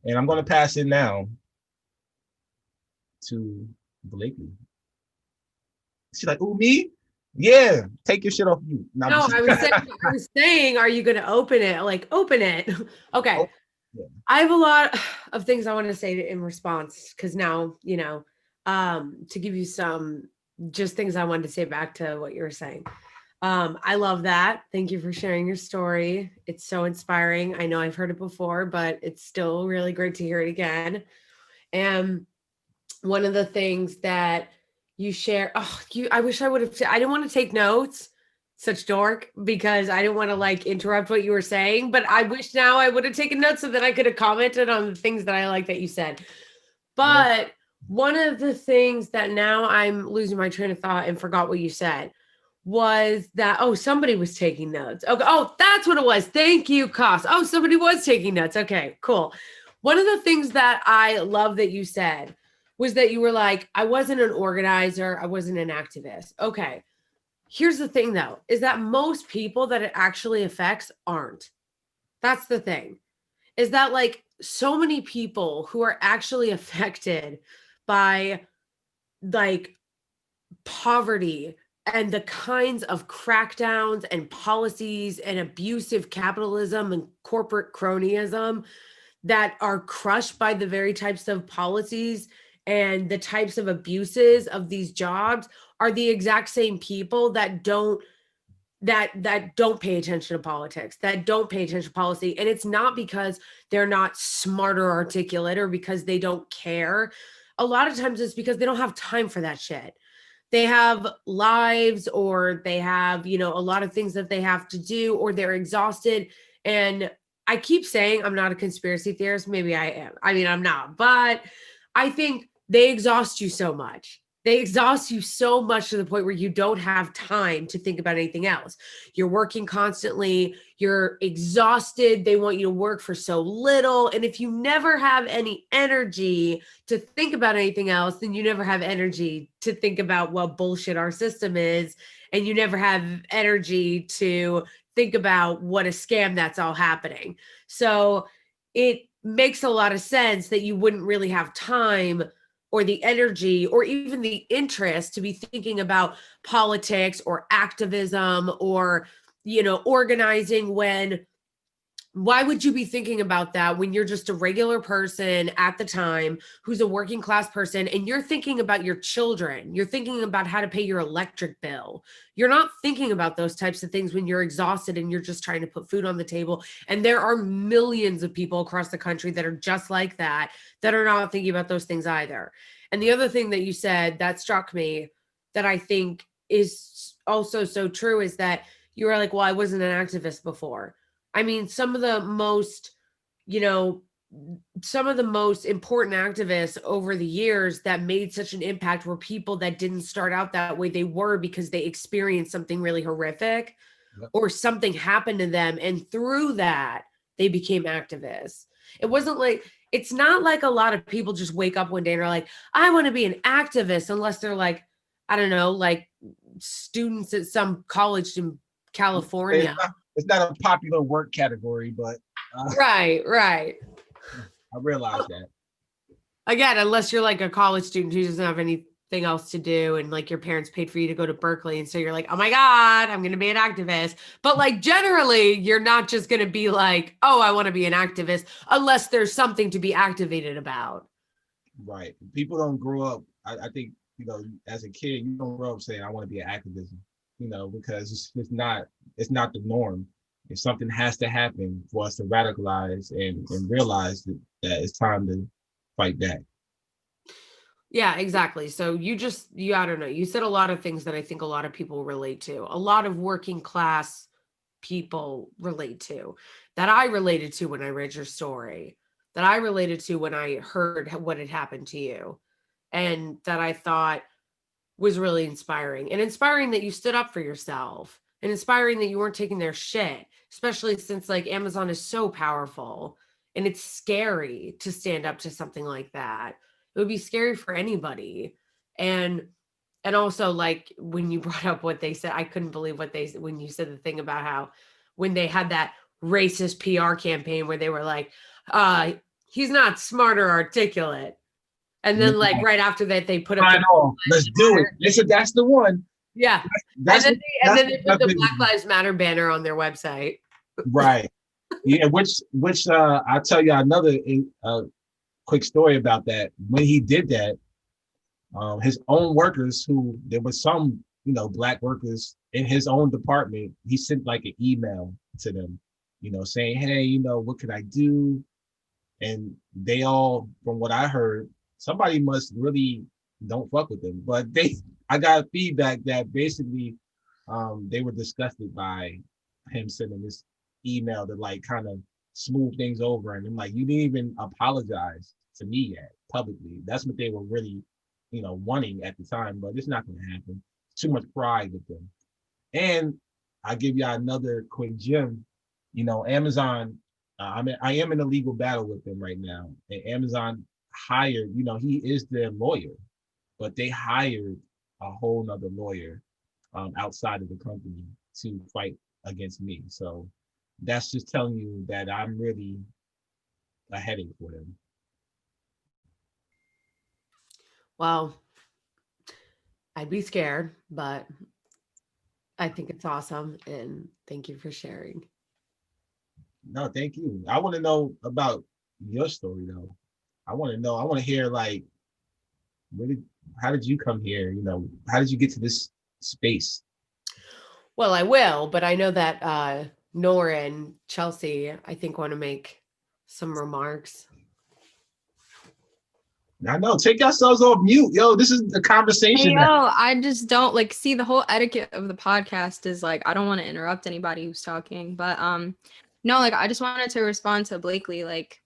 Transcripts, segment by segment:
And I'm going to pass it now to Blakeley. She's like, "Ooh, me? Yeah, take your shit off you." No, I was saying, are you going to open it? Like, open it. Okay. Oh, yeah. I have a lot of things I want to say in response because now, to give you some just things I wanted to say back to what you were saying. I love that. Thank you for sharing your story. It's so inspiring. I know I've heard it before, but it's still really great to hear it again. And one of the things that you share, I wish I would have, I didn't want to take notes, such dork, because I didn't want to like interrupt what you were saying, but I wish now I would have taken notes so that I could have commented on the things that I like that you said. Yeah. But one of the things that now I'm losing my train of thought and forgot what you said was that, somebody was taking notes. Okay. Oh, that's what it was. Thank you, Koss. Oh, somebody was taking notes. Okay, cool. One of the things that I love that you said was that you were like, I wasn't an organizer, I wasn't an activist. Okay. Here's the thing though, is that most people that it actually affects aren't. That's the thing. Is that like so many people who are actually affected by like poverty and the kinds of crackdowns and policies and abusive capitalism and corporate cronyism that are crushed by the very types of policies and the types of abuses of these jobs are the exact same people that don't pay attention to politics, that don't pay attention to policy. And it's not because they're not smart or articulate or because they don't care. A lot of times it's because they don't have time for that shit. They have lives or they have, a lot of things that they have to do or they're exhausted. And I keep saying I'm not a conspiracy theorist. Maybe I am. I mean, I'm not, but I think they exhaust you so much. They exhaust you so much to the point where you don't have time to think about anything else. You're working constantly, you're exhausted. They want you to work for so little. And if you never have any energy to think about anything else, then you never have energy to think about what bullshit our system is. And you never have energy to think about what a scam that's all happening. So it makes a lot of sense that you wouldn't really have time or the energy or even the interest to be thinking about politics or activism or organizing when why would you be thinking about that when you're just a regular person at the time who's a working class person and you're thinking about your children, you're thinking about how to pay your electric bill. You're not thinking about those types of things when you're exhausted and you're just trying to put food on the table. And there are millions of people across the country that are just like that are not thinking about those things either. And the other thing that you said that struck me that I think is also so true is that you were like, well, I wasn't an activist before. I mean, you know, some of the most important activists over the years that made such an impact were people that didn't start out that way. They were because they experienced something really horrific Yep. or something happened to them. And through that, they became activists. It's not like a lot of people just wake up one day and are like, I want to be an activist, unless they're like, I don't know, like students at some college in California. It's not a popular work category, but Right. I realize that. Again, unless you're like a college student who doesn't have anything else to do and like your parents paid for you to go to Berkeley. And so you're like, oh my God, I'm going to be an activist. But like generally, you're not just going to be like, oh, I want to be an activist unless there's something to be activated about. Right. People don't grow up. I think, as a kid, you don't grow up saying, I want to be an activist, because it's not the norm. If something has to happen for us to radicalize and realize that it's time to fight back. Yeah, exactly. So I don't know. You said a lot of things that I think a lot of people relate to. A lot of working class people relate to, that I related to when I read your story, that I related to when I heard what had happened to you, and that I thought was really inspiring. And inspiring that you stood up for yourself, and inspiring that you weren't taking their shit, especially since like Amazon is so powerful and it's scary to stand up to something like that. It would be scary for anybody. And also like when you brought up what they said, I couldn't believe what they when you said the thing about how when they had that racist PR campaign where they were like, he's not smart or articulate. And then like right after that, they put up I know. Let's do it. They said that's the one. Yeah. That's and then they put the Black Lives Matter banner on their website. Right. Yeah, which I'll tell you another quick story about that. When he did that, his own workers, who there was some, Black workers in his own department, he sent like an email to them, saying, hey, what can I do? And they all, from what I heard, somebody must really don't fuck with them. But I got feedback that basically they were disgusted by him sending this email to like kind of smooth things over. And I'm like, you didn't even apologize to me yet publicly. That's what they were really, wanting at the time, but it's not going to happen. Too much pride with them. And I'll give you another quick gem. Amazon, I am in a legal battle with them right now. And Amazon hired, he is their lawyer, but they hired a whole nother lawyer outside of the company to fight against me. So that's just telling you that I'm really a headache for them. Well, I'd be scared, but I think it's awesome. And thank you for sharing. No, thank you. I want to know about your story though. I want to hear like, how did you come here? How did you get to this space? Well, I will, but I know that Nora and Chelsie, I think, want to make some remarks. I know. Take yourselves off mute. Yo, this is the conversation. Hey, I just don't see the whole etiquette of the podcast is like, I don't want to interrupt anybody who's talking, but no, I just wanted to respond to Blakeley. Like,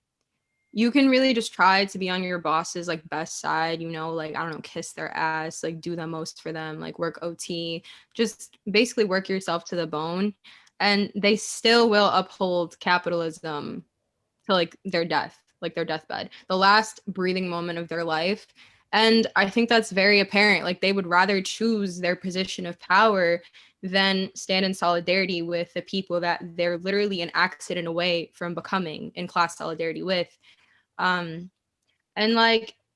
you can really just try to be on your boss's best side, I don't know, kiss their ass, do the most for them, work OT, just basically work yourself to the bone, and they still will uphold capitalism to their death, their deathbed, the last breathing moment of their life. And I think that's very apparent. They would rather choose their position of power than stand in solidarity with the people that they're literally an accident away from becoming in class solidarity with. And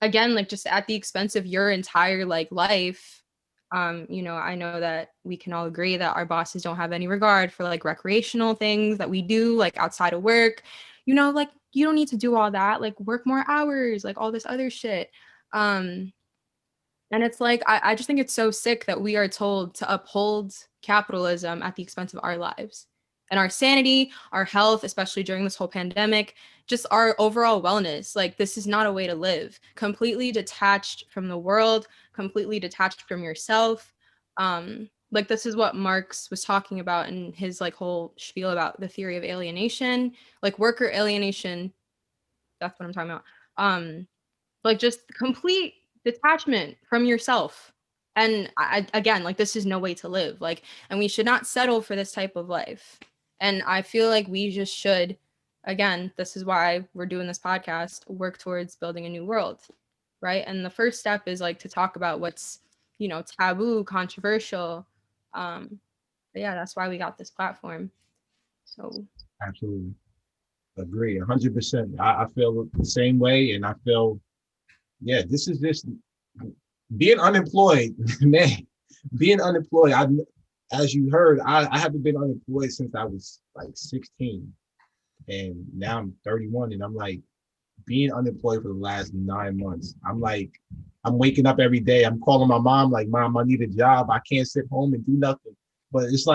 again, just at the expense of your entire life, I know that we can all agree that our bosses don't have any regard for recreational things that we do outside of work. You don't need to do all that, work more hours, all this other shit. And it's I just think it's so sick that we are told to uphold capitalism at the expense of our lives and our sanity, our health, especially during this whole pandemic, just our overall wellness. This is not a way to live. Completely detached from the world, completely detached from yourself. This is what Marx was talking about in his whole spiel about the theory of alienation, worker alienation. That's what I'm talking about. Just complete detachment from yourself. And again, this is no way to live. And we should not settle for this type of life. And I feel we just should, again, this is why we're doing this podcast, work towards building a new world, right? And the first step is to talk about what's, taboo, controversial. But yeah, that's why we got this platform. So absolutely agree, 100%. I feel the same way, and I feel, yeah, this is just being unemployed, man. Being unemployed, as you heard, I haven't been unemployed since I was 16, and now I'm 31, and I'm being unemployed for the last 9 months. I'm waking up every day. I'm calling my mom, Mom, I need a job. I can't sit home and do nothing. But it's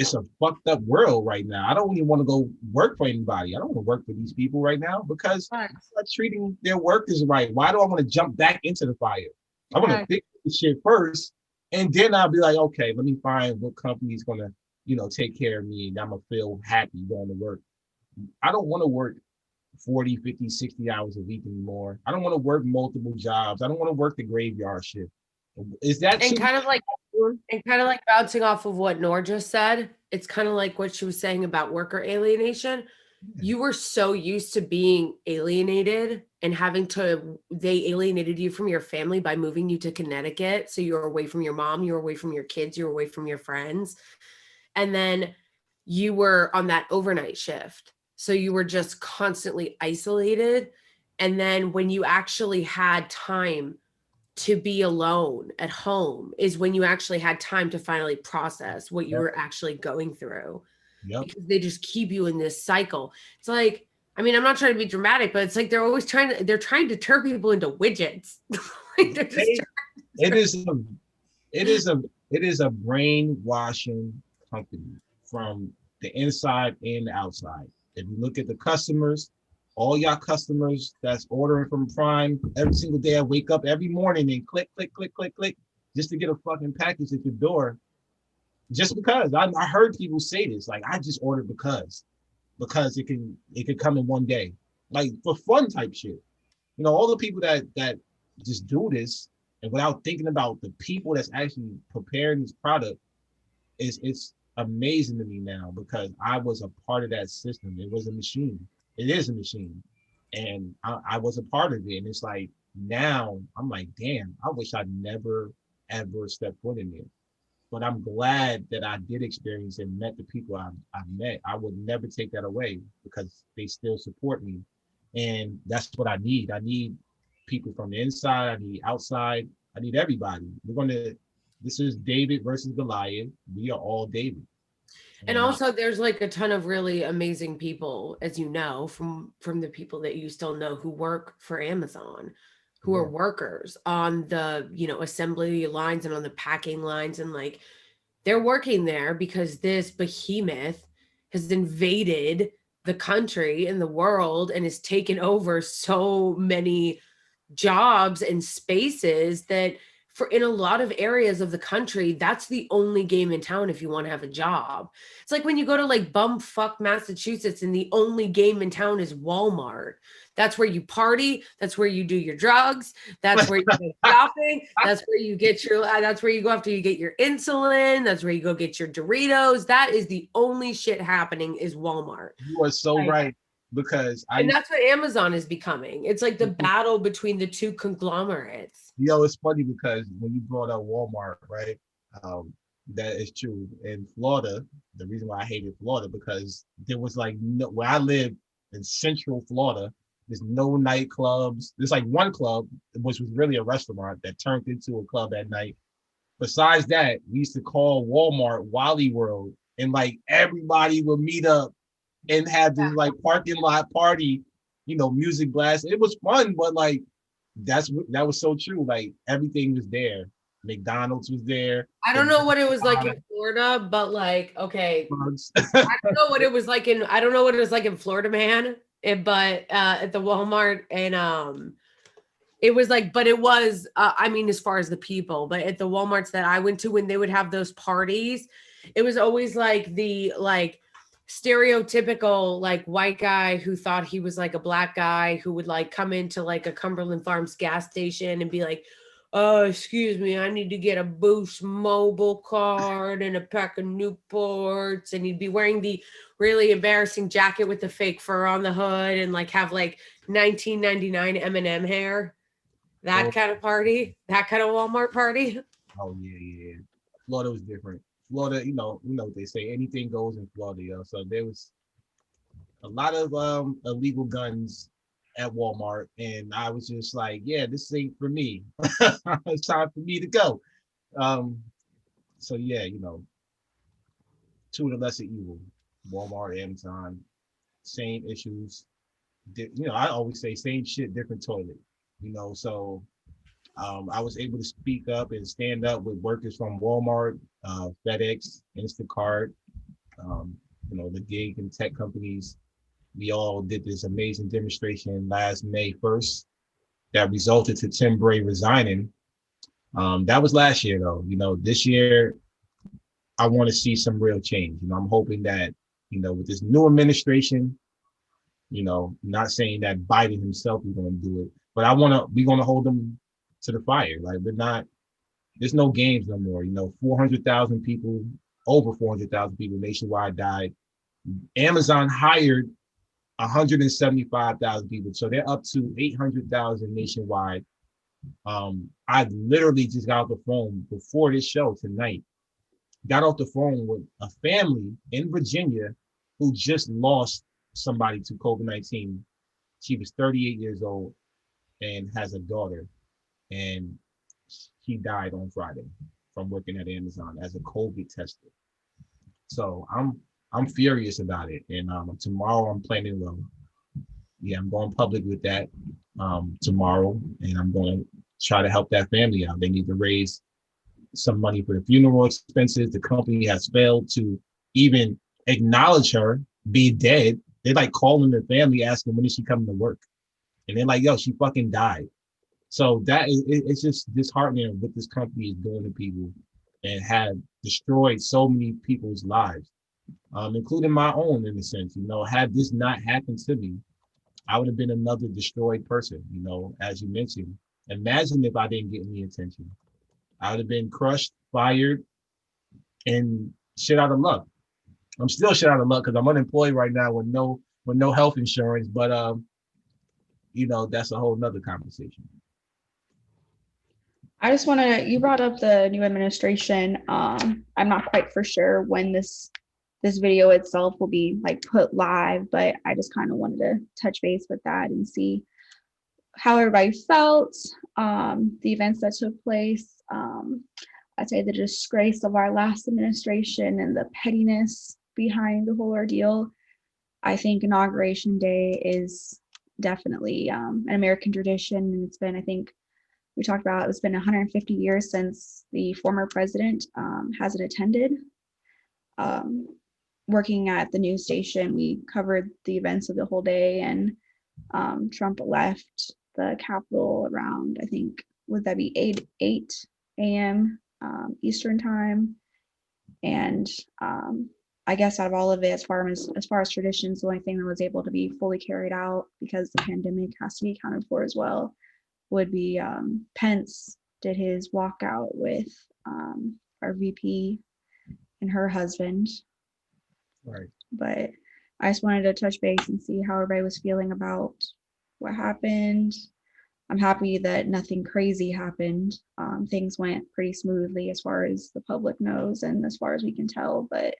it's a fucked up world right now. I don't even want to go work for anybody. I don't want to work for these people right now because I'm not treating their workers right. Why do I want to jump back into the fire? I want to fix the shit first, and then I'll be okay, let me find what company is gonna, take care of me, and I'm gonna feel happy going to work. I don't want to work 40, 50, 60 hours a week anymore. I don't want to work multiple jobs. I don't want to work the graveyard shift. Is that and kind of bouncing off of what Nor just said, it's kind of like what she was saying about worker alienation. You were so used to being alienated and they alienated you from your family by moving you to Connecticut. So you're away from your mom, you're away from your kids, you're away from your friends. And then you were on that overnight shift. So you were just constantly isolated. And then when you actually had time to be alone at home is when you actually had time to finally process what you Yep. were actually going through. Yep. Because they just keep you in this cycle. It's like, I mean, I'm not trying to be dramatic, but it's like they're always they're trying to turn people into widgets. Like they're just it is a brainwashing company from the inside and the outside. If you look at the customers, all y'all customers that's ordering from Prime every single day, I wake up every morning and click, click, click, click, click, just to get a fucking package at your door. Just because I heard people say this, like I just ordered because it could come in one day, like for fun type shit. You know, all the people that just do this and without thinking about the people that's actually preparing this product it's amazing to me now because I was a part of that system. It was a machine. It is a machine. And I was a part of it. And it's like now I'm like, damn, I wish I'd never ever stepped foot in there. But I'm glad that I did experience and met the people I've met. I would never take that away because they still support me. And that's what I need. I need people from the inside. I need outside. I need everybody. This is David versus Goliath. We are all David. And also there's like a ton of really amazing people, as you know, from the people that you still know who work for Amazon, who are workers on the, you know, assembly lines and on the packing lines. And like, they're working there because this behemoth has invaded the country and the world and has taken over so many jobs and spaces that for in a lot of areas of the country, that's the only game in town if you want to have a job. It's like when you go to like bumfuck Massachusetts and the only game in town is Walmart. That's where you party. That's where you do your drugs. That's where you go shopping. That's where you get your, that's where you go after you get your insulin. That's where you go get your Doritos. That is the only shit happening is Walmart. You are so right. Because and that's what Amazon is becoming. It's like the battle between the two conglomerates. You know, it's funny because when you brought up Walmart, right? That is true. In Florida, the reason why I hated Florida because there was like no, where I live in Central Florida, there's no nightclubs. There's like one club, which was really a restaurant that turned into a club at night. Besides that, we used to call Walmart Wally World, and like everybody would meet up and have this like parking lot party, you know, music blast. It was fun, but like that was so true. Like everything was there. McDonald's was there. I don't know what it was like in Florida, but like, okay. I don't know what it was like in Florida, man. But at the Walmart and it was like, but it was I mean, as far as the people, but at the Walmarts that I went to when they would have those parties, it was always like the stereotypical like white guy who thought he was like a black guy who would like come into like a Cumberland Farms gas station and be like, oh, excuse me, I need to get a Boost mobile card and a pack of Newports. And he'd be wearing the really embarrassing jacket with the fake fur on the hood and like have like 1999 M&M hair. That kind of party, that kind of Walmart party. Oh yeah. Florida was different. Florida, you know what they say, anything goes in Florida, yo. So there was a lot of illegal guns at Walmart, and I was just like, yeah, this ain't for me. It's time for me to go. So yeah, you know, two of the lesser evil, Walmart, Amazon, same issues. You know, I always say same shit, different toilet. You know, so I was able to speak up and stand up with workers from Walmart, FedEx, Instacart, you know, the gig and tech companies. We all did this amazing demonstration last May 1st that resulted to Tim Bray resigning. That was last year though. You know, this year, I want to see some real change. You know, I'm hoping that, you know, with this new administration, you know, not saying that Biden himself is going to do it, but we're going to hold them to the fire. Like there's no games no more. You know, 400,000 people, over 400,000 people nationwide died. Amazon hired 175,000 people. So they're up to 800,000 nationwide. I literally just got off the phone before this show tonight, got off the phone with a family in Virginia who just lost somebody to COVID-19. She was 38 years old and has a daughter, and she died on Friday from working at Amazon as a COVID tester. So I'm furious about it, and tomorrow I'm planning I'm going public with that tomorrow, and I'm going to try to help that family out. They need to raise some money for the funeral expenses. The company has failed to even acknowledge her be dead. They're like calling the family asking when is she coming to work, and they're like, yo, she fucking died. So it's just disheartening what this company is doing to people and have destroyed so many people's lives, including my own in a sense. Had this not happened to me, I would have been another destroyed person, as you mentioned. Imagine if I didn't get any attention. I would have been crushed, fired, and shit out of luck. I'm still shit out of luck because I'm unemployed right now with no health insurance, but that's a whole nother conversation. I just want to, you brought up the new administration. I'm not quite for sure when this video itself will be like put live, but I just kind of wanted to touch base with that and see how everybody felt, the events that took place. I'd say the disgrace of our last administration and the pettiness behind the whole ordeal. I think Inauguration Day is definitely an American tradition, and it's been, I think, we talked about it's been 150 years since the former president hasn't attended. Working at the news station, we covered the events of the whole day, and Trump left the Capitol around, I think, would that be 8 a.m. Eastern time. And I guess out of all of it, as far as traditions, the only thing that was able to be fully carried out, because the pandemic has to be accounted for as well, would be Pence did his walkout with our VP and her husband. Right. But I just wanted to touch base and see how everybody was feeling about what happened. I'm happy that nothing crazy happened. Things went pretty smoothly as far as the public knows and as far as we can tell. But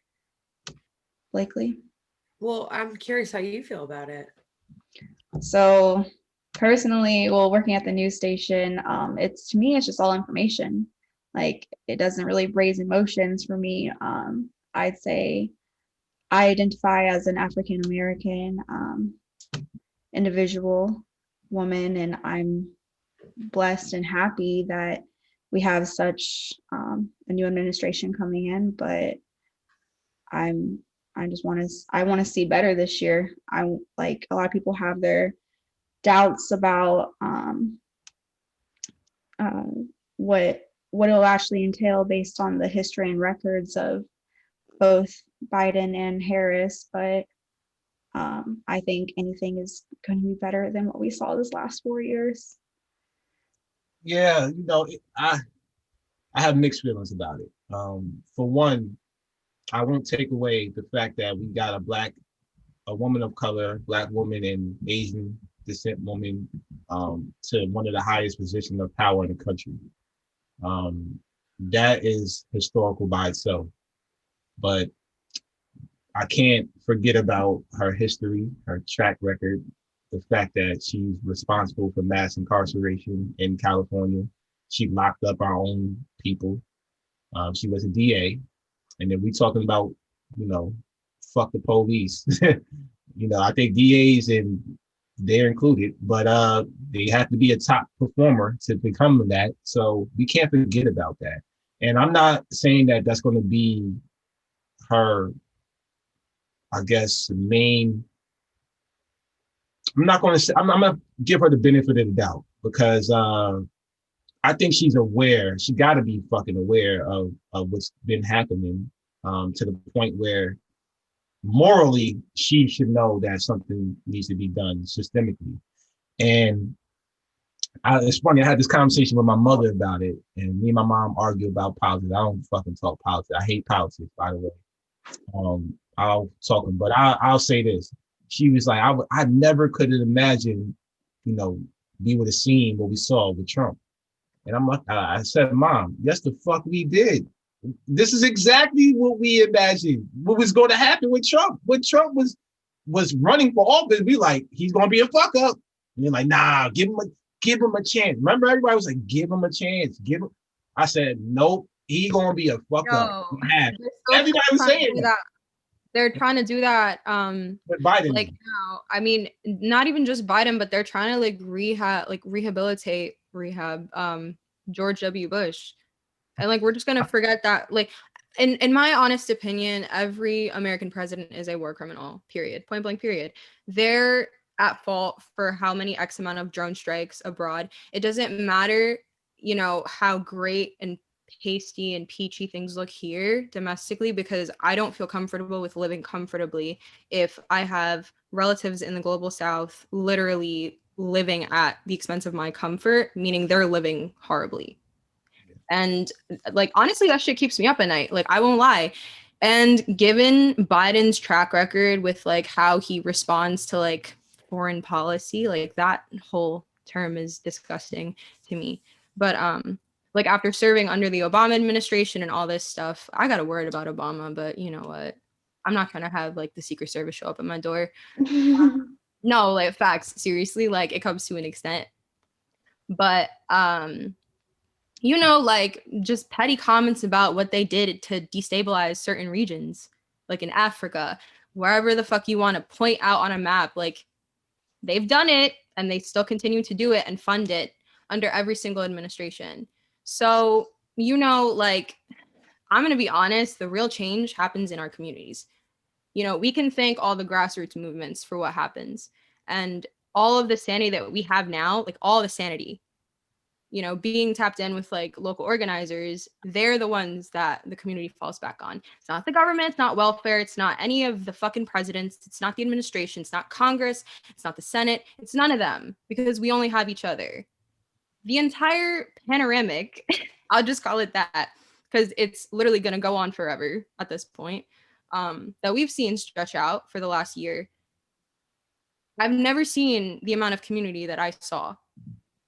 Blakeley? Well, I'm curious how you feel about it. So personally, working at the news station, to me, it's just all information. Like, it doesn't really raise emotions for me. I'd say I identify as an African American individual woman, and I'm blessed and happy that we have such a new administration coming in. But I want to see better this year. Like, a lot of people have their doubts about what it'll actually entail based on the history and records of both Biden and Harris, but I think anything is going to be better than what we saw this last 4 years. Yeah, I have mixed feelings about it. For one, I won't take away the fact that we got a woman of color, Black woman, and Asian descent woman to one of the highest positions of power in the country. That is historical by itself. But I can't forget about her history, her track record, the fact that she's responsible for mass incarceration in California. She locked up our own people. She was a DA. And then we talking about, fuck the police. I think DAs, and they're included, but they have to be a top performer to become that. So we can't forget about that. And I'm not saying that that's going to be her, I guess, main. I'm going to give her the benefit of the doubt, because I think she's aware. She got to be fucking aware of what's been happening, to the point where morally she should know that something needs to be done systemically. And it's funny, I had this conversation with my mother about it, and me and my mom argue about politics. I don't fucking talk politics. I hate politics, by the way. I'll talk, but I'll say this. She was like, I never could have imagined, we would have seen what we saw with Trump. And I'm like, I said, Mom, yes, the fuck we did. This is exactly what we imagined, what was going to happen with Trump. When Trump was was running for office, we like, he's gonna be a fuck up. And you're like, nah, give him a chance. Remember, everybody was like, give him a chance. Give him. I said, nope, he gonna be a fuck up. Everybody was saying that. They're trying to do that. With Biden, like now, I mean, not even just Biden, but they're trying to like rehabilitate George W. Bush, and like we're just gonna forget that. Like, in my honest opinion, every American president is a war criminal. Period. Point blank. Period. They're at fault for how many X amount of drone strikes abroad. It doesn't matter, you know, how great and pasty and peachy things look here domestically, because I don't feel comfortable with living comfortably if I have relatives in the global south literally living at the expense of my comfort, meaning they're living horribly. And like, honestly, that shit keeps me up at night. Like, I won't lie. And given Biden's track record with like how he responds to like foreign policy, like that whole term is disgusting to me. But like after serving under the Obama administration and all this stuff, I got a word about Obama, but you know what? I'm not gonna have like the Secret Service show up at my door. No, like facts, seriously, like it comes to an extent. But you know, like just petty comments about what they did to destabilize certain regions, like in Africa, wherever the fuck you want to point out on a map, like they've done it and they still continue to do it and fund it under every single administration. So, you know, like, I'm going to be honest, the real change happens in our communities. You know, we can thank all the grassroots movements for what happens, and all of the sanity that we have now, like all the sanity, you know, being tapped in with like local organizers, they're the ones that the community falls back on. It's not the government, it's not welfare, it's not any of the fucking presidents, it's not the administration, it's not Congress, it's not the Senate, it's none of them, because we only have each other. The entire panoramic, I'll just call it that, because it's literally going to go on forever at this point, that we've seen stretch out for the last year. I've never seen the amount of community that I saw.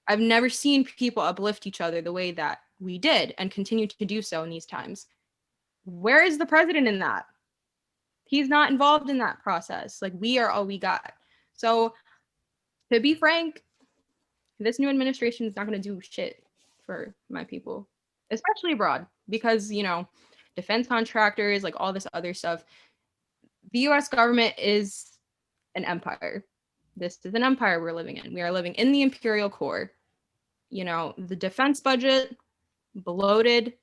I've never seen people uplift each other the way that we did and continue to do so in these times. Where is the president in that? He's not involved in that process. Like, we are all we got. So, to be frank, this new administration is not going to do shit for my people, especially abroad, because, you know, defense contractors, like all this other stuff. The US government is an empire. This is an empire we're living in. We are living in the imperial core. You know, the defense budget bloated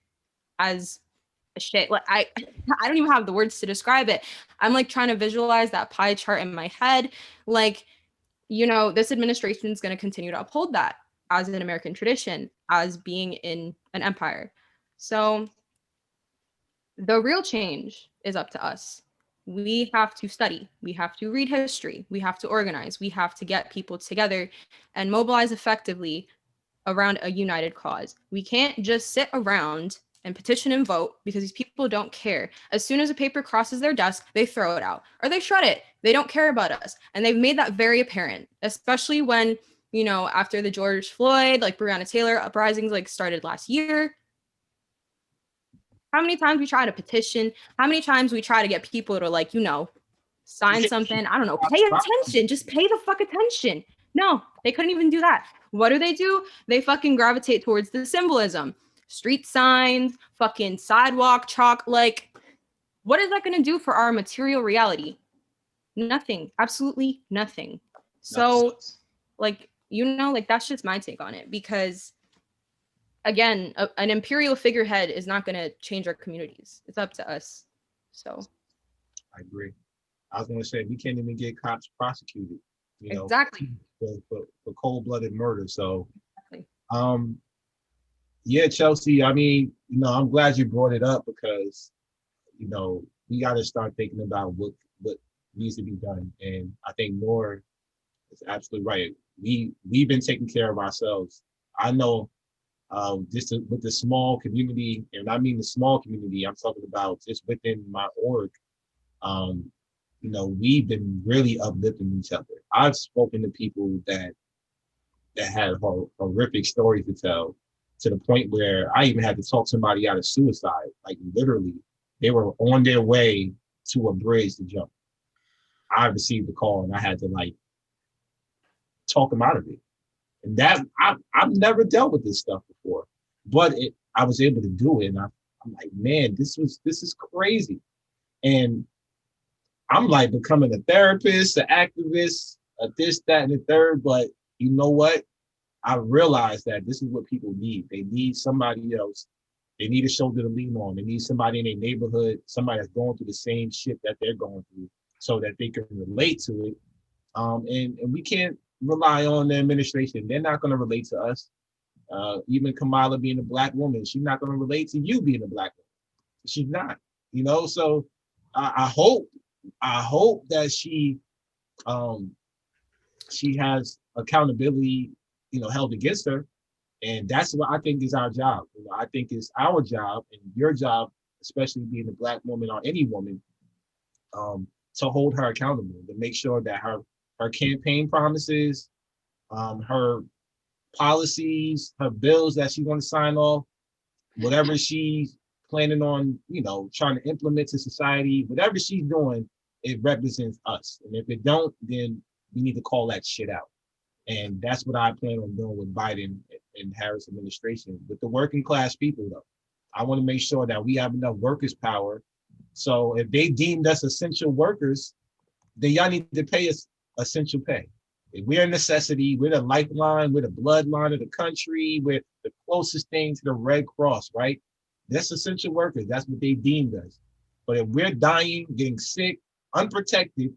as a shit. Like I don't even have the words to describe it. I'm like trying to visualize that pie chart in my head. Like, you know, this administration is going to continue to uphold that as an American tradition, as being in an empire. So the real change is up to us. We have to study. We have to read history. We have to organize. We have to get people together and mobilize effectively around a united cause. We can't just sit around and petition and vote because these people don't care. As soon as a paper crosses their desk, they throw it out or they shred it. They don't care about us. And they've made that very apparent, especially when, you know, after the George Floyd, like Breonna Taylor uprisings like started last year. How many times we try to petition, how many times we try to get people to like, you know, sign something. I don't know, pay attention, just pay the fuck attention. No, they couldn't even do that. What do? They fucking gravitate towards the symbolism. Street signs, fucking sidewalk chalk. Like, what is that going to do for our material reality? Nothing. Absolutely nothing. So, like, you know, like, that's just my take on it. Because, again, an imperial figurehead is not going to change our communities. It's up to us. So. I agree. I was going to say, we can't even get cops prosecuted. You know, exactly. For cold-blooded murder. So, exactly. Yeah, Chelsie, I mean, you know, I'm glad you brought it up because, you know, we got to start thinking about what needs to be done. And I think Noor is absolutely right. We've been taking care of ourselves. I know just with the small community, and I mean the small community, I'm talking about just within my org, you know, we've been really uplifting each other. I've spoken to people that had horrific stories to tell, to the point where I even had to talk somebody out of suicide. Like, literally, they were on their way to a bridge to jump. I received the call and I had to like talk him out of it. And that I've never dealt with this stuff before, but I was able to do it. And I'm like, man, this is crazy. And I'm like becoming a therapist, an activist, a this, that, and the third. But you know what? I realized that this is what people need. They need somebody else. They need a shoulder to lean on. They need somebody in their neighborhood, somebody that's going through the same shit that they're going through, so that they can relate to it. And we can't rely on the administration. They're not going to relate to us. Even Kamala being a Black woman, she's not going to relate to you being a Black woman. She's not, you know. So I hope that she has accountability, you know, held against her. And that's what I think is our job. You know, I think it's our job and your job, especially being a Black woman or any woman, to hold her accountable, to make sure that her campaign promises, her policies, her bills that she wants to sign off, whatever she's planning on, you know, trying to implement to society, whatever she's doing, it represents us. And if it don't, then we need to call that shit out. And that's what I plan on doing with Biden and Harris administration. With the working class people, though, I want to make sure that we have enough workers' power. So if they deemed us essential workers, then y'all need to pay us essential pay. If we're a necessity, we're the lifeline, we're the bloodline of the country, we're the closest thing to the Red Cross, right? That's essential workers. That's what they deemed us. But if we're dying, getting sick, unprotected,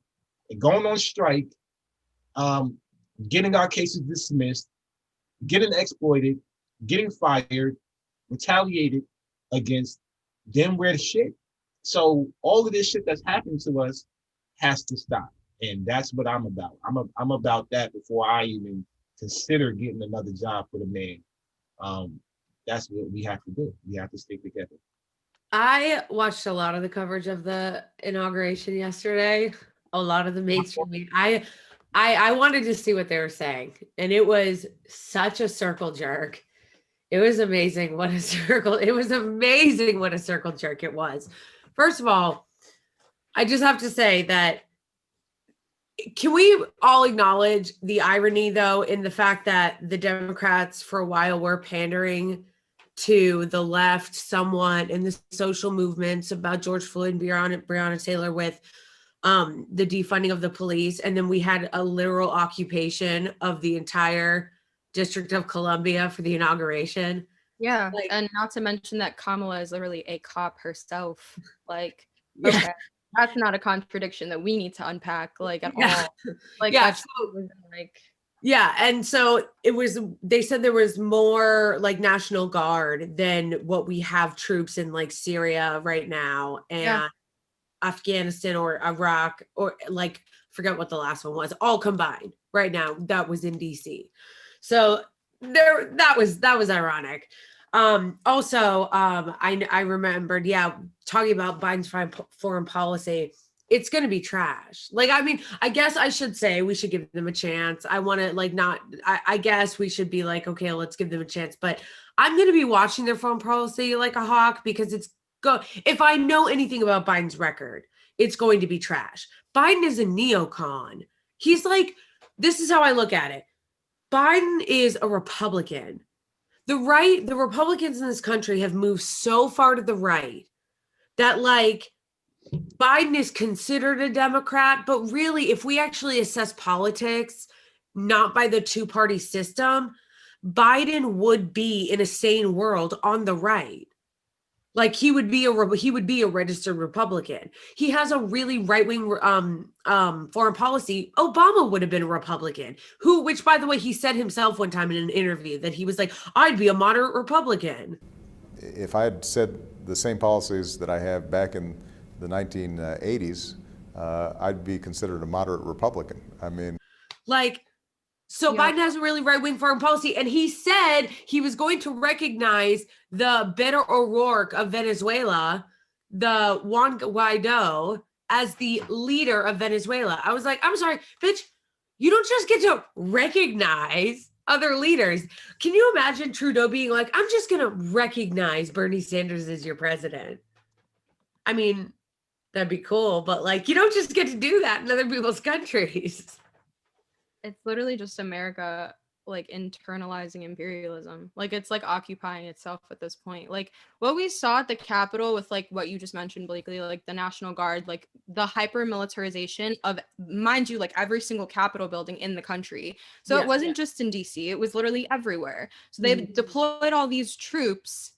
and going on strike, getting our cases dismissed, getting exploited, getting fired, retaliated against, then we're the shit. So all of this shit that's happened to us has to stop. And that's what I'm about. I'm about that before I even consider getting another job for the man. That's what we have to do. We have to stick together. I watched a lot of the coverage of the inauguration yesterday. A lot of the mainstream media. I wanted to see what they were saying, and it was such a circle jerk. It was amazing what a circle. It was amazing what a circle jerk it was. First of all, I just have to say that, can we all acknowledge the irony, though, in the fact that the Democrats for a while were pandering to the left somewhat in the social movements about George Floyd and Breonna Taylor with the defunding of the police. And then we had a literal occupation of the entire District of Columbia for the inauguration. Yeah. Like, and not to mention that Kamala is literally a cop herself. Like, okay, yeah. that's not a contradiction that we need to unpack, like, at Yeah. all. Like, Yeah, that's like, yeah. And so they said there was more like National Guard than what we have troops in like Syria right now, and Yeah. Afghanistan or Iraq, or like, forget what the last one was, all combined right now. That was in DC. So that was ironic. Also, I remembered, talking about Biden's foreign policy, it's going to be trash. Like, I mean, I guess I should say we should give them a chance. I want to like not, I guess we should be like, okay, let's give them a chance. But I'm going to be watching their foreign policy like a hawk, because if I know anything about Biden's record, it's going to be trash. Biden is a neocon. He's like, this is how I look at it. Biden is a Republican. The Republicans in this country have moved so far to the right that like Biden is considered a Democrat, but really, if we actually assess politics, not by the two-party system, Biden would be, in a sane world, on the right. Like he would be a registered Republican. He has a really right-wing foreign policy. Obama would have been a Republican, which by the way, he said himself one time in an interview that he was like, I'd be a moderate Republican. If I had said the same policies that I have back in the 1980s, I'd be considered a moderate Republican. I mean, like, so yeah. Biden has a really right-wing foreign policy, and he said he was going to recognize the Beto O'Rourke of Venezuela, the Juan Guaido, as the leader of Venezuela. I was like, I'm sorry, bitch, you don't just get to recognize other leaders. Can you imagine Trudeau being like, I'm just going to recognize Bernie Sanders as your president? I mean, That'd be cool. But like, you don't just get to do that in other people's countries. It's literally just America like internalizing imperialism. Like it's like occupying itself at this point. Like what we saw at the Capitol with like what you just mentioned, Blakeley, like the National Guard, like the hyper militarization of, mind you, like every single Capitol building in the country. So it wasn't just in DC, it was literally everywhere. So they deployed all these troops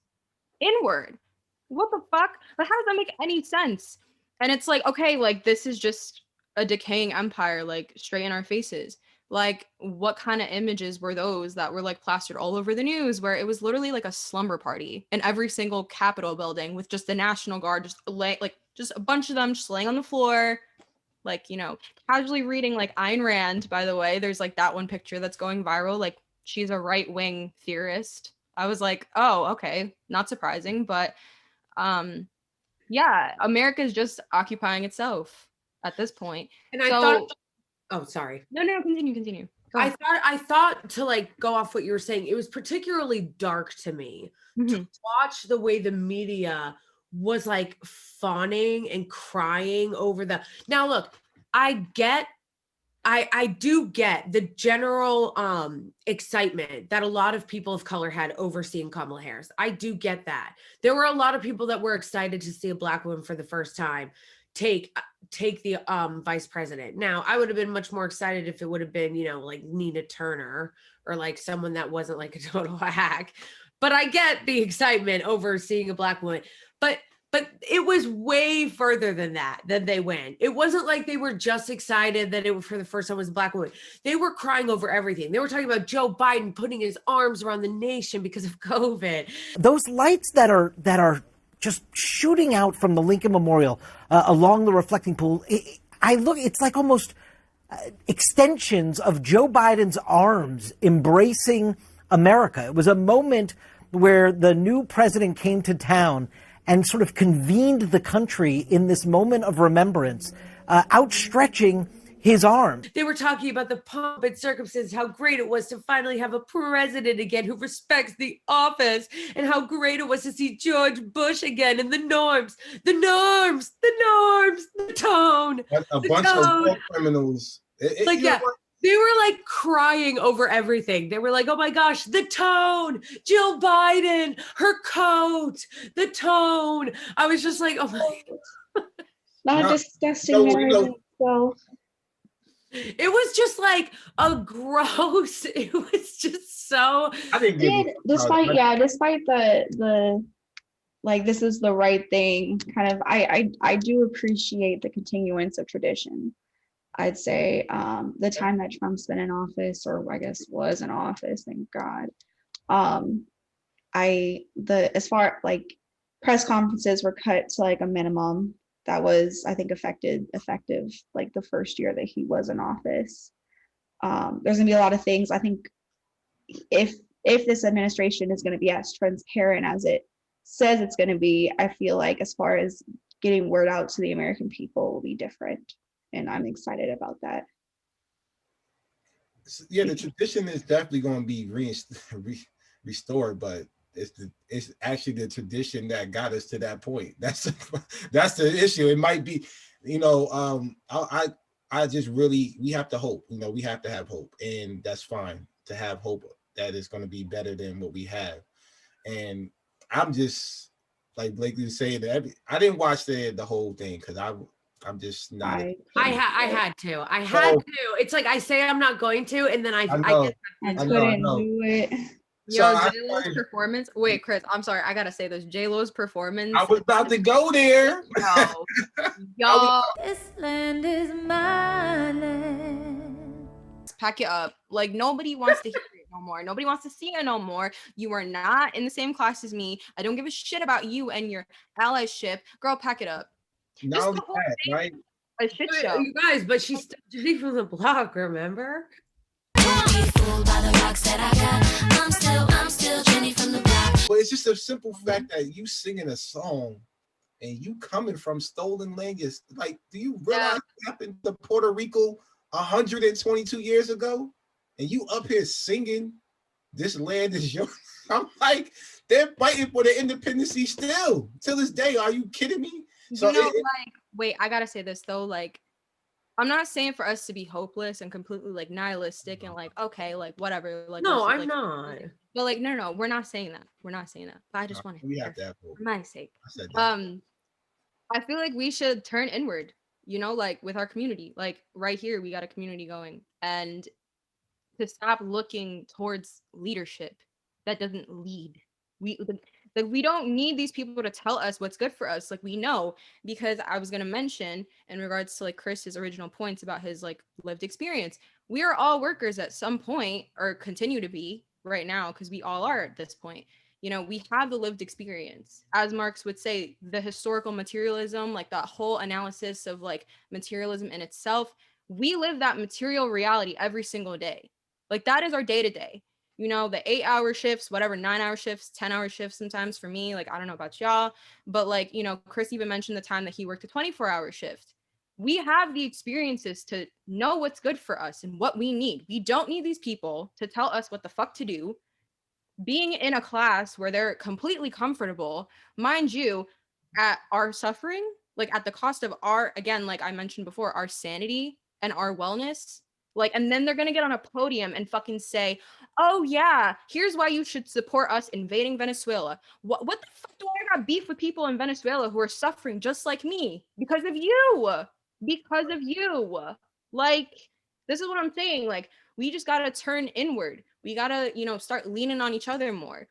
inward. What the fuck? Like, how does that make any sense? And it's like, okay, like this is just a decaying empire, like straight in our faces. Like, what kind of images were those that were like plastered all over the news, where it was literally like a slumber party in every single Capitol building with just the National Guard, just like just a bunch of them just laying on the floor, like, you know, casually reading like Ayn Rand. By the way, there's like that one picture that's going viral. Like, she's a right-wing theorist. I was like, oh, okay, not surprising, but yeah, America is just occupying itself at this point. And I thought, oh, sorry. No, continue. I thought to like go off what you were saying, it was particularly dark to me to watch the way the media was like fawning and crying over the. Now look, I do get the general excitement that a lot of people of color had over seeing Kamala Harris. I do get that. There were a lot of people that were excited to see a Black woman for the first time take the vice president. Now, I would have been much more excited if it would have been, you know, like Nina Turner or like someone that wasn't like a total hack. But I get the excitement over seeing a Black woman. But it was way further than that, than they went. It wasn't like they were just excited that it was for the first time was a Black woman. They were crying over everything. They were talking about Joe Biden putting his arms around the nation because of COVID. Those lights that are just shooting out from the Lincoln Memorial along the reflecting pool, it's like almost extensions of Joe Biden's arms embracing America. It was a moment where the new president came to town and sort of convened the country in this moment of remembrance, outstretching his arm. They were talking about the pomp and circumstance, how great it was to finally have a president again who respects the office, and how great it was to see George Bush again, and the norms, the tone. A bunch of war criminals. They were like crying over everything. They were like, oh my gosh, the tone, Jill Biden, her coat, the tone. I was just like, oh my God. Not discussing so. It was just like a gross, it was just so. Despite the like, this is the right thing kind of, I do appreciate the continuance of tradition. I'd say the time that Trump's been in office, or I guess was in office, thank God. As far like press conferences were cut to like a minimum. That was, I think, effective like the first year that he was in office. There's gonna be a lot of things. I think if this administration is gonna be as transparent as it says it's gonna be, I feel like as far as getting word out to the American people will be different. And I'm excited about that. Yeah, the tradition is definitely going to be restored, but it's actually the tradition that got us to that point. That's the issue. It might be, you know, I just really, we have to hope. You know, we have to have hope, and that's fine to have hope that it's going to be better than what we have. And I'm just like Blakeley was saying, I didn't watch the whole thing because I'm just not. I had to. It's like I say I'm not going to, and then I couldn't do it. Yo, J-Lo's performance. Wait, Chris, I'm sorry. I gotta say this. J-Lo's performance. I was about to go there. Yo. This land is my land. Pack it up. Like, nobody wants to hear it no more. Nobody wants to see it no more. You are not in the same class as me. I don't give a shit about you and your allyship. Girl, pack it up. Not only that, right? A shit show. You guys, but she's still Judy from the block, remember? But it's just a simple fact that you singing a song and you coming from stolen land. Like, do you realize what happened to Puerto Rico 122 years ago? And you up here singing, this land is yours. I'm like, they're fighting for their independence still, till this day. Are you kidding me? So like Wait, I gotta say this though, like, I'm not saying for us to be hopeless and completely like nihilistic and like, okay, like whatever, like No, let's just, I'm like, not. but like no, we're not saying that. We're not saying that. But I just want to We have to have hope. for my sake. I said that. I feel like we should turn inward, you know, like with our community. Like right here, we got a community going. And to stop looking towards leadership that doesn't lead. Like we don't need these people to tell us what's good for us. Like we know, because I was gonna mention in regards to like Chris's original points about his like lived experience. We are all workers at some point, or continue to be right now, because we all are at this point. You know, we have the lived experience. As Marx would say, the historical materialism, like that whole analysis of like materialism in itself, we live that material reality every single day. Like that is our day to day. You know, the 8-hour shifts, whatever, 9-hour shifts, 10-hour shifts sometimes for me. Like, I don't know about y'all, but like, you know, Chris even mentioned the time that he worked a 24-hour shift. We have the experiences to know what's good for us and what we need. We don't need these people to tell us what the fuck to do. Being in a class where they're completely comfortable, mind you, at our suffering, like at the cost of our, again, like I mentioned before, our sanity and our wellness. Like, and then they're gonna get on a podium and fucking say, oh yeah, here's why you should support us invading Venezuela. What the fuck do I got beef with people in Venezuela who are suffering just like me? Because of you. Because of you. Like, this is what I'm saying. Like, we just gotta turn inward. We gotta, you know, start leaning on each other more.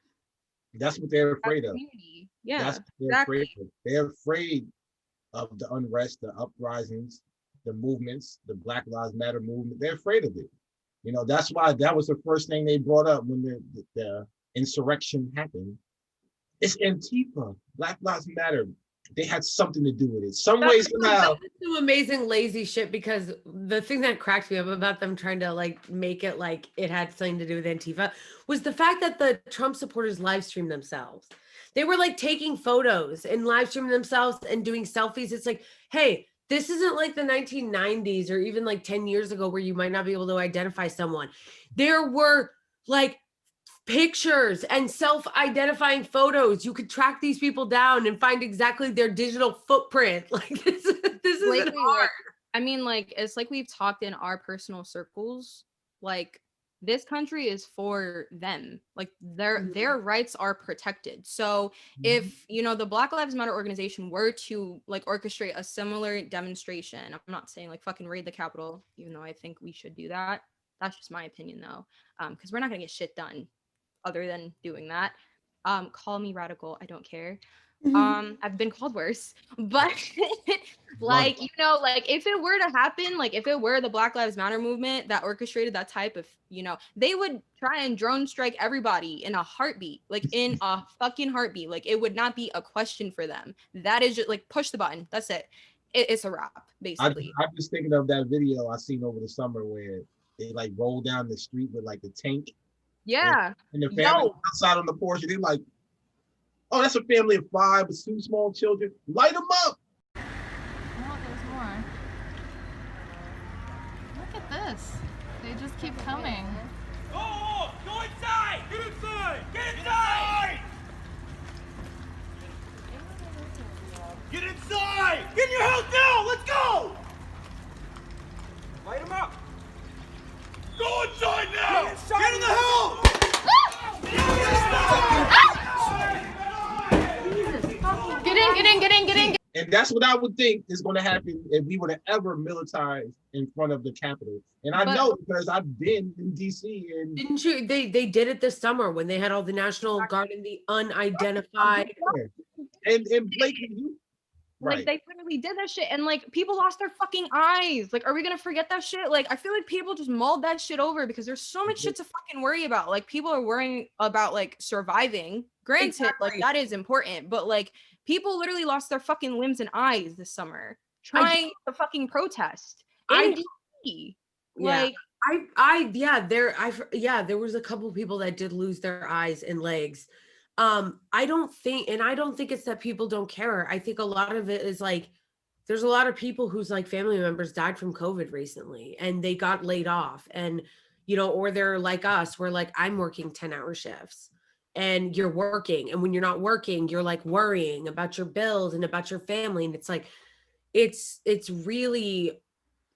That's what they're afraid of. Community. Yeah, That's what they're exactly. afraid of. They're afraid of the unrest, the uprisings, the movements, the Black Lives Matter movement. They're afraid of it. You know, that's why that was the first thing they brought up when the insurrection happened. It's Antifa, Black Lives Matter. They had something to do with it. Some way, somehow. Some amazing lazy shit, because the thing that cracked me up about them trying to like make it like it had something to do with Antifa was the fact that the Trump supporters live streamed themselves. They were like taking photos and live streaming themselves and doing selfies. It's like, hey, this isn't like the 1990s or even like 10 years ago where you might not be able to identify someone. There were like pictures and self-identifying photos. You could track these people down and find exactly their digital footprint. Like this isn't hard. Like, I mean, like, it's like we've talked in our personal circles. Like, this country is for them. Like, their rights are protected. So if, you know, the Black Lives Matter organization were to like orchestrate a similar demonstration, I'm not saying like fucking raid the Capitol, even though I think we should do that. That's just my opinion though. Because we're not gonna get shit done other than doing that. Call me radical, I don't care. I've been called worse, but like, you know, like if it were to happen, like if it were the Black Lives Matter movement that orchestrated that type of, you know, they would try and drone strike everybody in a heartbeat, like in a fucking heartbeat. Like it would not be a question for them. That is just like push the button. That's it. It's a wrap, basically. I'm just thinking of that video I seen over the summer where they like rolled down the street with like the tank. Yeah. And the family Yo. outside on the porch, they're like, oh, that's a family of 5 with 2 small children. Light them up. Oh, there's more. Look at this. They just keep coming. Go inside! Get inside! Get inside! Get inside! Get in your house now! Let's go! Light them up! Go inside now! Get in the house! Get in. And that's what I would think is going to happen if we were to ever militarize in front of the Capitol. And I know because I've been in DC and Didn't you? They did it this summer when they had all the National Guard and the unidentified. And Blakeley, Like right. they literally did that shit, and like people lost their fucking eyes. Like, are we gonna forget that shit? Like, I feel like people just mulled that shit over because there's so much shit to fucking worry about. Like, people are worrying about like surviving. Granted, Exactly. like that is important, but like people literally lost their fucking limbs and eyes this summer trying to fucking protest in DC. Like, there was a couple of people that did lose their eyes and legs. I don't think it's that people don't care. I think a lot of it is like there's a lot of people whose like family members died from COVID recently and they got laid off, and you know, or they're like us, we're like, I'm working 10-hour shifts and you're working, and when you're not working, you're like worrying about your bills and about your family, and it's like it's really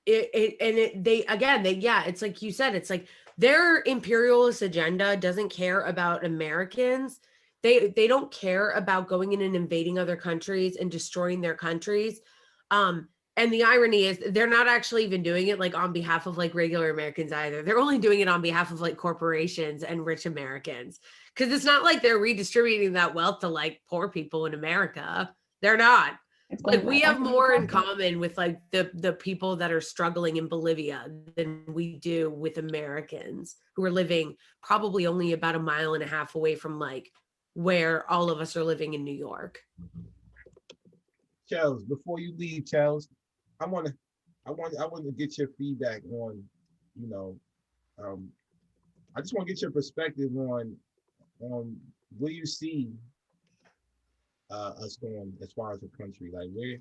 it's like you said, it's like their imperialist agenda doesn't care about Americans. They don't care about going in and invading other countries and destroying their countries. And the irony is they're not actually even doing it like on behalf of like regular Americans either. They're only doing it on behalf of like corporations and rich Americans. Because it's not like they're redistributing that wealth to like poor people in America. They're not. Like we have more in common with like the people that are struggling in Bolivia than we do with Americans who are living probably only about a mile and a half away from like where all of us are living in New York. Chels, before you leave, Chels, I want to get your feedback on, you know, I just want to get your perspective on where you see us going as far as a country, like where,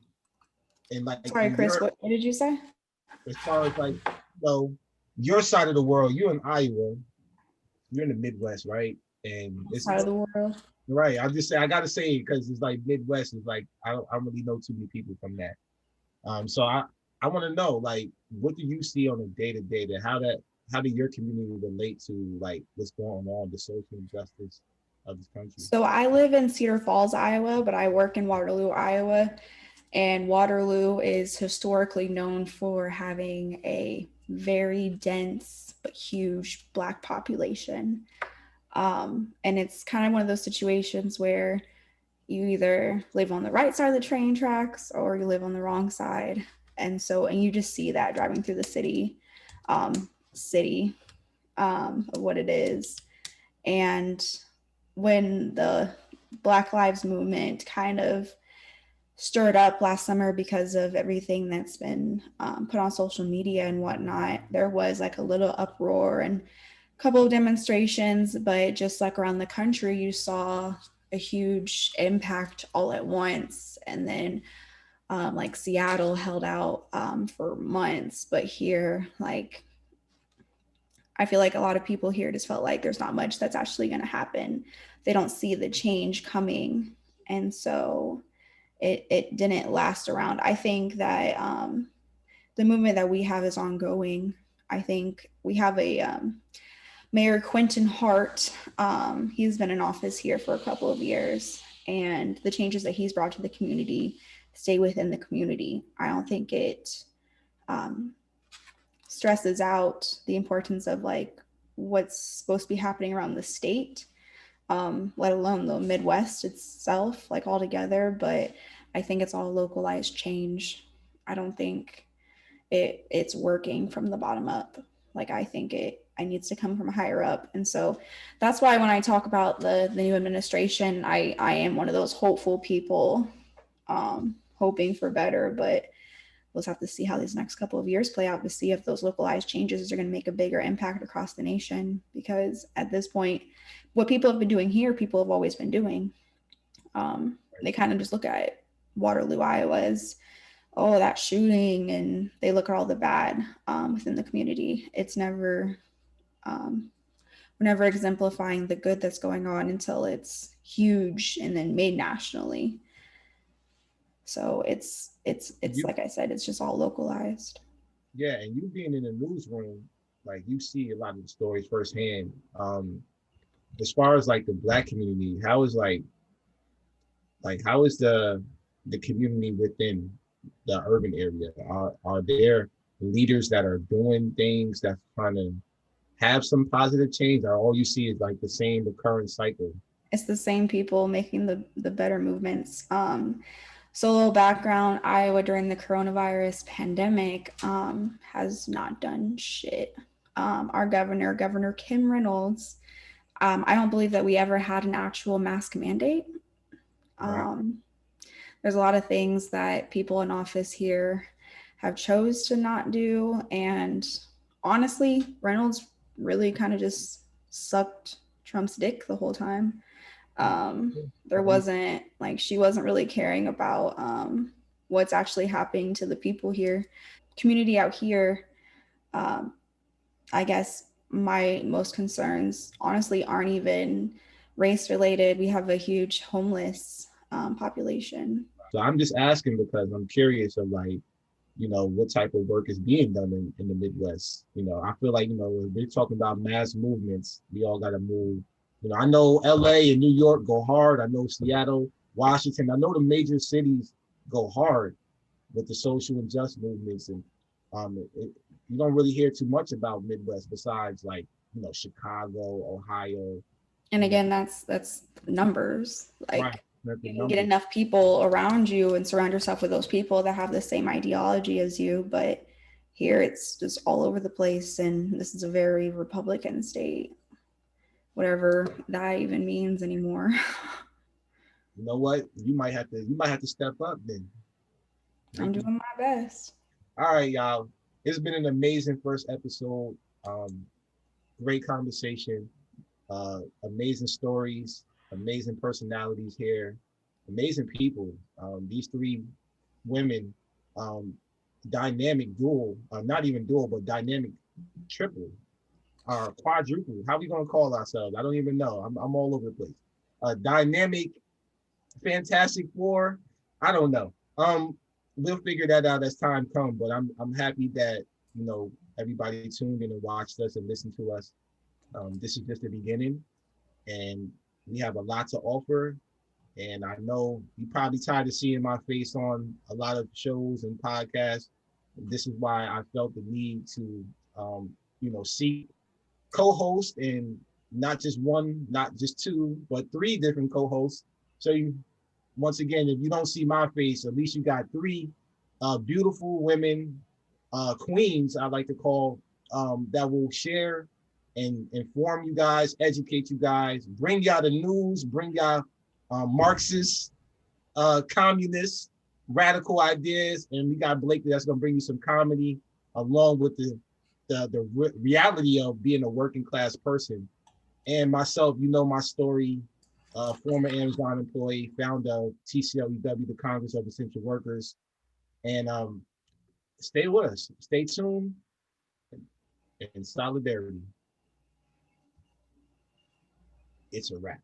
and like Sorry, Chris, what did you say? As far as like, so your side of the world, you're in Iowa, you're in the Midwest, right? And it's Side of the world. Right. I'm just saying, I gotta say it because it's like Midwest is like I don't really know too many people from that. So I want to know, like, what do you see on a day-to-day that how do your community relate to like what's going on, the social injustice of this country? So I live in Cedar Falls, Iowa, but I work in Waterloo, Iowa. And Waterloo is historically known for having a very dense but huge Black population. And it's kind of one of those situations where you either live on the right side of the train tracks or you live on the wrong side. And you just see that driving through the city of what it is. And when the Black Lives Movement kind of stirred up last summer because of everything that's been put on social media and whatnot, there was like a little uproar and a couple of demonstrations, but just like around the country, you saw a huge impact all at once. And then like Seattle held out for months, but here, like, I feel like a lot of people here just felt like there's not much that's actually going to happen. They don't see the change coming. And so it didn't last around. I think that the movement that we have is ongoing. I think we have a Mayor Quentin Hart. He's been in office here for a couple of years, and the changes that he's brought to the community stay within the community. I don't think it stresses out the importance of like what's supposed to be happening around the state, let alone the Midwest itself, like all together. But I think it's all localized change. I don't think it's working from the bottom up. Like I think it needs to come from higher up. And so that's why when I talk about the new administration, I am one of those hopeful people, hoping for better, but we'll just have to see how these next couple of years play out to see if those localized changes are going to make a bigger impact across the nation. Because at this point, what people have been doing here, people have always been doing. They kind of just look at Waterloo, Iowa as, oh, that shooting, and they look at all the bad within the community. It's never, we're never exemplifying the good that's going on until it's huge and then made nationally. So it's like I said, it's just all localized. Yeah, and you being in the newsroom, like you see a lot of the stories firsthand. As far as like the Black community, how is the community within the urban area? Are there leaders that are doing things that's trying to have some positive change, or all you see is like the current cycle? It's the same people making the better movements. So a little background, Iowa during the coronavirus pandemic has not done shit. Our Governor Kim Reynolds, I don't believe that we ever had an actual mask mandate. There's a lot of things that people in office here have chose to not do. And honestly, Reynolds really kind of just sucked Trump's dick the whole time. There wasn't like, she wasn't really caring about what's actually happening to the people here. Community out here, I guess my most concerns honestly aren't even race related. We have a huge homeless population. So I'm just asking because I'm curious of like, what type of work is being done in the Midwest. I feel like, when we're talking about mass movements, we all got to move. I know LA and New York go hard. I know Seattle, Washington. I know the major cities go hard with the social and just movements. And you don't really hear too much about Midwest besides like, Chicago, Ohio. And again, that's numbers. Like Right. That's the you can get numbers. enough people around you and surround yourself with those people that have the same ideology as you. But here it's just all over the place. And this is a very Republican state, whatever that even means anymore. You know what? You might have to step up then. I'm doing my best. All right, y'all. It's been an amazing first episode. Great conversation. Amazing stories, amazing personalities here, amazing people. These three women, dynamic duo, not even duo, but dynamic triple, quadruple. How we gonna call ourselves? I don't even know. I'm all over the place. Dynamic, fantastic four. I don't know. We'll figure that out as time comes. But I'm happy that everybody tuned in and watched us and listened to us. This is just the beginning, and we have a lot to offer. And I know you probably tired of seeing my face on a lot of shows and podcasts. This is why I felt the need to, seek co-host, and not just one, not just two, but three different co-hosts. So once again, if you don't see my face, at least you got three beautiful women, queens, I like to call, that will share and inform you guys, educate you guys, bring y'all the news, bring y'all Marxist, communist, radical ideas, and we got Blakeley that's gonna bring you some comedy along with the reality of being a working class person. And myself, my story, former Amazon employee, founder of TCLEW, the Congress of Essential Workers. And stay with us, stay tuned, and solidarity. It's a wrap.